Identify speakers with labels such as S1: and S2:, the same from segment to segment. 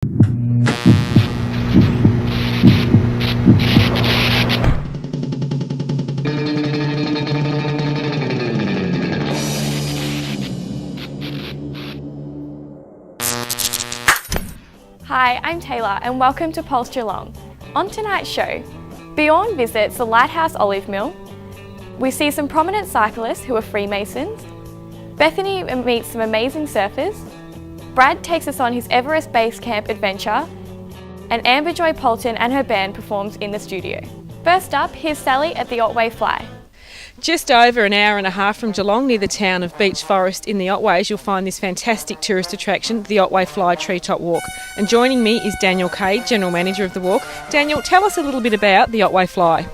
S1: Hi, I'm Taylor and welcome to Pulse Geelong. On tonight's show, Bjorn visits the Lighthouse Olive Mill, we see some prominent cyclists who are Freemasons, Bethany meets some amazing surfers, Brad takes us on his Everest Base Camp adventure, and Amber Joy Poulton and her band performs in the studio. First up, here's Sally at the Otway Fly.
S2: Just over an hour and a half from Geelong, near the town of Beach Forest in the Otways, you'll find this fantastic tourist attraction, the Otway Fly Treetop Walk. And joining me is Daniel Cade, General Manager of the walk. Daniel, tell us a little bit about the Otway Fly.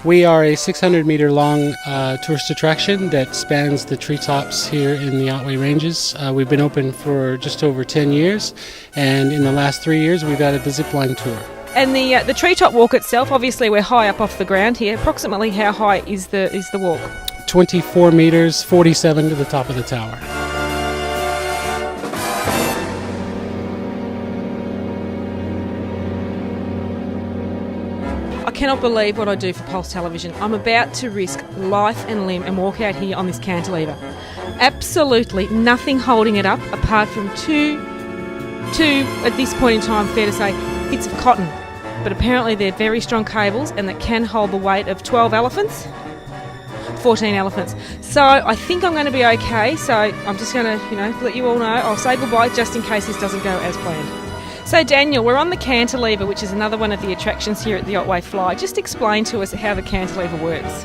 S3: We are a 600 metre long tourist attraction that spans the treetops here in the Otway Ranges. We've been open for just over 10 years, and in the last 3 years we've added the zipline tour.
S2: And the treetop walk itself, obviously we're high up off the ground here. Approximately how high is the walk?
S3: 24 metres, 47 to the top of the tower.
S2: I cannot believe what I do for Pulse Television. I'm about to risk life and limb and walk out here on this cantilever. Absolutely nothing holding it up apart from two, at this point in time, fair to say, bits of cotton. But apparently they're very strong cables and that can hold the weight of 12 elephants, 14 elephants. So I think I'm going to be okay. So I'm just going to, let you all know. I'll say goodbye just in case this doesn't go as planned. So Daniel, we're on the cantilever, which is another one of the attractions here at the Otway Fly. Just explain to us how the cantilever works.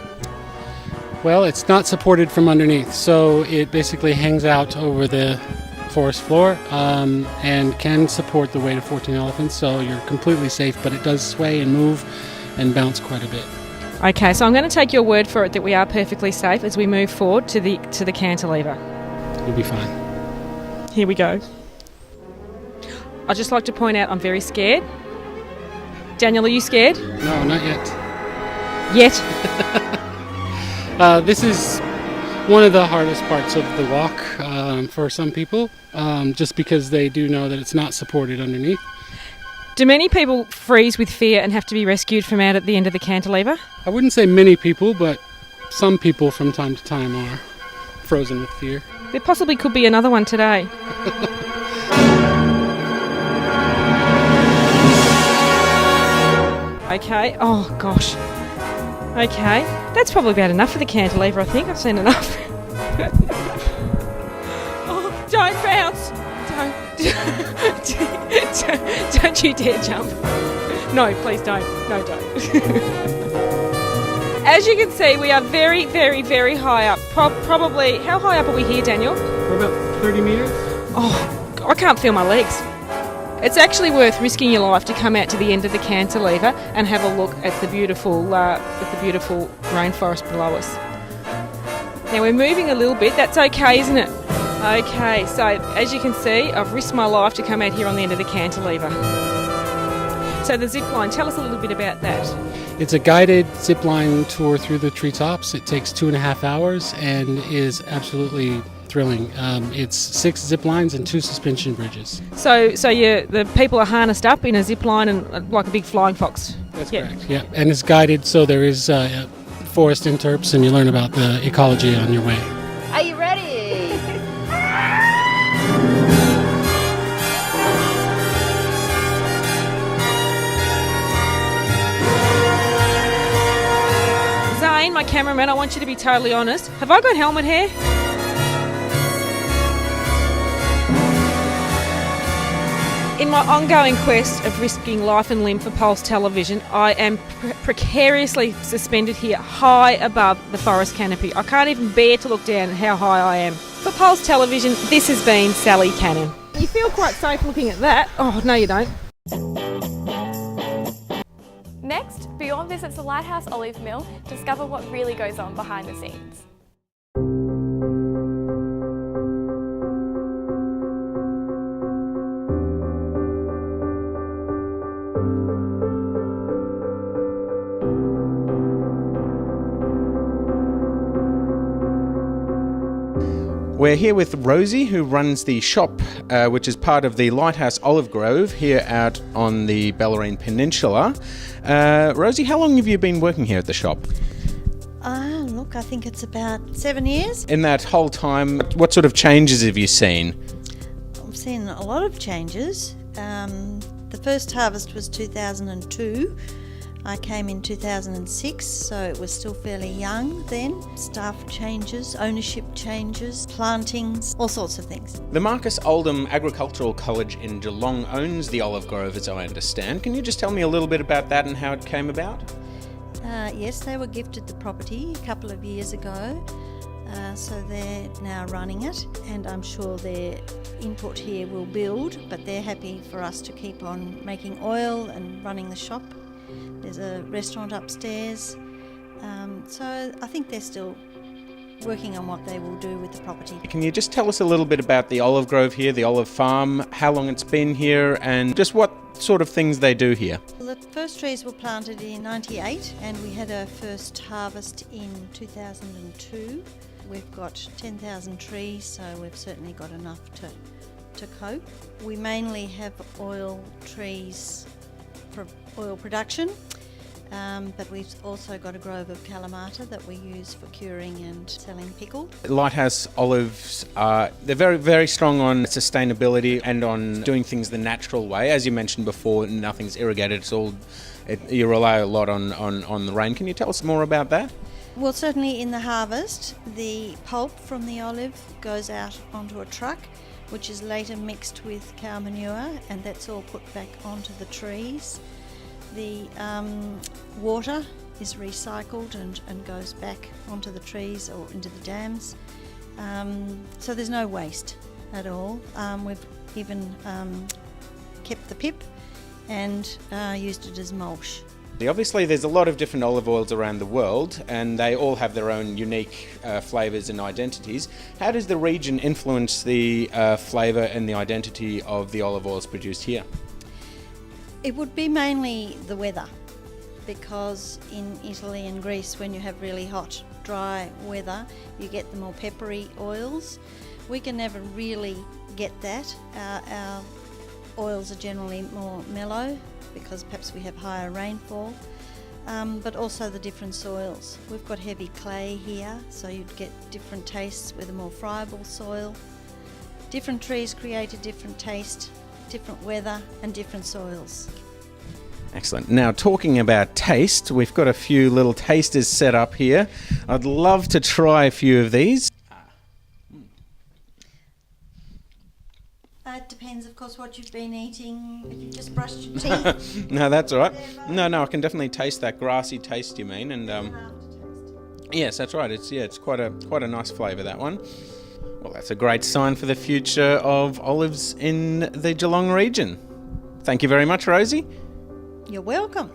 S3: Well, it's not supported from underneath, so it basically hangs out over the forest floor and can support the weight of 14 elephants, so you're completely safe, but it does sway and move and bounce quite a bit. Okay,
S2: so I'm going to take your word for it that we are perfectly safe as we move forward to the cantilever.
S3: You'll be fine.
S2: Here we go. I'd just like to point out I'm very scared. Daniel, are you scared?
S3: No, not yet.
S2: Yet?
S3: This is one of the hardest parts of the walk for some people, just because they do know that it's not supported underneath.
S2: Do many people freeze with fear and have to be rescued from out at the end of the cantilever?
S3: I wouldn't say many people, but some people from time to time are frozen with fear.
S2: There possibly could be another one today. Okay, oh gosh. Okay, that's probably about enough for the cantilever, I think. I've seen enough. Oh, don't bounce! Don't you dare jump. No, please don't. No, don't. As you can see, we are very, very, very high up. Probably, how high up are we here, Daniel?
S3: We're about 30 metres.
S2: Oh, I can't feel my legs. It's actually worth risking your life to come out to the end of the cantilever and have a look at the beautiful rainforest below us. Now we're moving a little bit. That's okay, isn't it? Okay, so as you can see, I've risked my life to come out here on the end of the cantilever. So the zip line, tell us a little bit about that.
S3: It's a guided zip line tour through the treetops. It takes 2.5 hours and is absolutely thrilling. It's 6 zip lines and 2 suspension bridges.
S2: So the people are harnessed up in a zip line and like a big flying fox.
S3: That's correct. Yeah, and it's guided, so there is forest interps, and you learn about the ecology on your way.
S4: Are you ready?
S2: Zane, my cameraman, I want you to be totally honest. Have I got helmet hair? In my ongoing quest of risking life and limb for Pulse Television, I am precariously suspended here high above the forest canopy. I can't even bear to look down at how high I am. For Pulse Television, this has been Sally Cannon. You feel quite safe looking at that. Oh, no you don't.
S1: Next, Bjorn visits the Lighthouse Olive Mill to discover what really goes on behind the scenes.
S4: We're here with Rosie, who runs the shop, which is part of the Lighthouse Olive Grove here out on the Bellarine Peninsula. Rosie, how long have you been working here at the shop?
S5: Look, I think it's about 7 years.
S4: In that whole time, what sort of changes have you seen?
S5: I've seen a lot of changes. The first harvest was 2002. I came in 2006, so it was still fairly young then. Staff changes, ownership changes, plantings, all sorts of things.
S4: The Marcus Oldham Agricultural College in Geelong owns the olive grove, as I understand. Can you just tell me a little bit about that and how it came about?
S5: Yes, they were gifted the property a couple of years ago, so they're now running it, and I'm sure their input here will build, but they're happy for us to keep on making oil and running the shop. There's a restaurant upstairs, so I think they're still working on what they will do with the property.
S4: Can you just tell us a little bit about the olive grove here, the olive farm, how long it's been here, and just what sort of things they do here?
S5: Well, the first trees were planted in 98 and we had our first harvest in 2002. We've got 10,000 trees, so we've certainly got enough to cope. We mainly have oil trees for oil production, but we've also got a grove of Kalamata that we use for curing and selling pickled.
S4: Lighthouse olives they're very, very strong on sustainability and on doing things the natural way. As you mentioned before, nothing's irrigated, you rely a lot on the rain. Can you tell us more about that?
S5: Well, certainly in the harvest, the pulp from the olive goes out onto a truck, which is later mixed with cow manure, and that's all put back onto the trees. The water is recycled and goes back onto the trees or into the dams, so there's no waste at all. We've even kept the pip and used it as mulch.
S4: Obviously there's a lot of different olive oils around the world and they all have their own unique flavours and identities. How does the region influence the flavour and the identity of the olive oils produced here?
S5: It would be mainly the weather, because in Italy and Greece, when you have really hot, dry weather, you get the more peppery oils. We can never really get that. Our oils are generally more mellow because perhaps we have higher rainfall, but also the different soils. We've got heavy clay here, so you'd get different tastes with a more friable soil. Different trees create a different taste, different weather and different soils.
S4: Excellent. Now, talking about taste, we've got a few little tasters set up here. I'd love to try a few of these.
S5: It depends, of course, what you've been eating. If you've just brushed your teeth.
S4: No, that's all right. No, I can definitely taste that grassy taste you mean. And yes, that's right. It's quite a nice flavour, that one. Well, that's a great sign for the future of olives in the Geelong region. Thank you very much, Rosie.
S5: You're welcome.